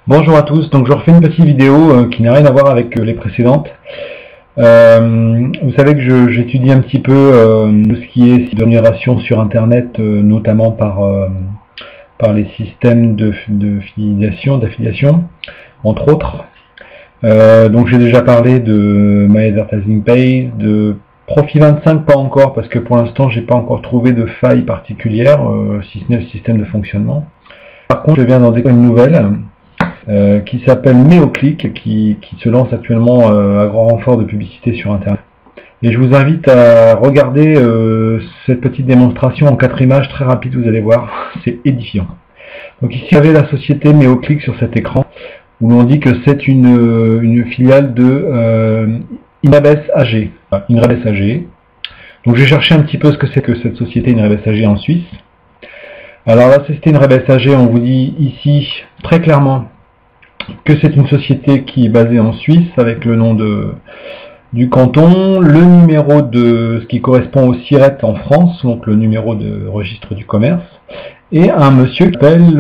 Bonjour à tous, donc je refais une petite vidéo qui n'a rien à voir avec les précédentes. Vous savez que j'étudie un petit peu tout ce qui est rémunération sur internet, notamment par les systèmes de d'affiliation, entre autres. Donc j'ai déjà parlé de My Advertising Page, de Profit25 pas encore, parce que pour l'instant j'ai pas encore trouvé de faille particulière, si ce n'est le système de fonctionnement. Par contre je viens d'en découvrir une nouvelle qui s'appelle Meoclick, qui se lance actuellement à grand renfort de publicité sur internet. Et je vous invite à regarder cette petite démonstration en 4 images très rapide, vous allez voir, c'est édifiant. Donc ici, vous avez la société Meoclick sur cet écran, où l'on dit que c'est une filiale de Inrabes AG. Inrabes AG. Donc j'ai cherché un petit peu ce que c'est que cette société Inrabes AG en Suisse. Alors la société Inrabes AG, on vous dit ici très clairement que c'est une société qui est basée en Suisse avec le nom du canton, le numéro de ce qui correspond au SIRET en France, donc le numéro de registre du commerce, et un monsieur qui s'appelle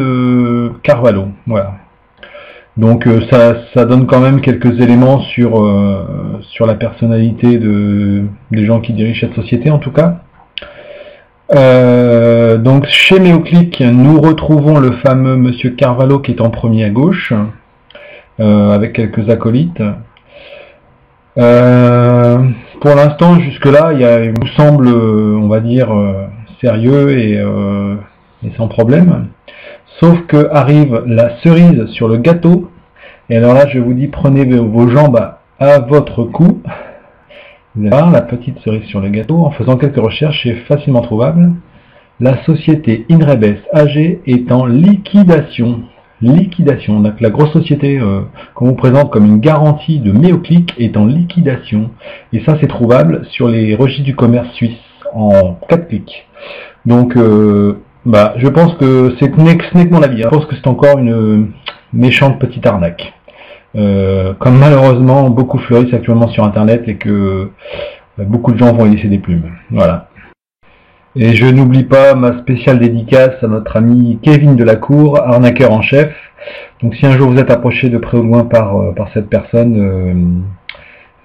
Carvalho. Voilà. Donc ça donne quand même quelques éléments sur la personnalité des gens qui dirigent cette société en tout cas. Donc chez Meoclick, nous retrouvons le fameux monsieur Carvalho qui est en premier à gauche, avec quelques acolytes. Pour l'instant, jusque-là, il nous semble, on va dire, sérieux et sans problème. Sauf que arrive la cerise sur le gâteau. Et alors là, je vous dis, prenez vos jambes à votre cou. Vous allez voir la petite cerise sur le gâteau. En faisant quelques recherches, c'est facilement trouvable. La société Inrabes AG est en liquidation. Donc la grosse société qu'on vous présente comme une garantie de Meoclick est en liquidation. Et ça, c'est trouvable sur les registres du commerce suisse en 4 clics. Donc, je pense que ce n'est que mon avis. Je pense que c'est encore une méchante petite arnaque. Comme malheureusement beaucoup fleurissent actuellement sur internet et que beaucoup de gens vont y laisser des plumes. Voilà. Et je n'oublie pas ma spéciale dédicace à notre ami Kevin Delacour, arnaqueur en chef. Donc si un jour vous êtes approché de près ou loin par cette personne,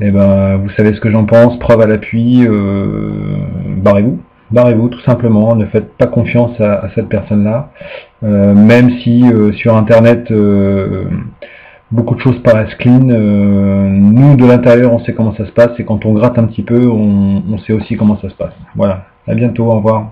vous savez ce que j'en pense, preuve à l'appui, barrez-vous tout simplement, ne faites pas confiance à cette personne-là, même si sur internet beaucoup de choses paraissent clean, nous de l'intérieur on sait comment ça se passe, et quand on gratte un petit peu, on sait aussi comment ça se passe. Voilà, à bientôt, au revoir.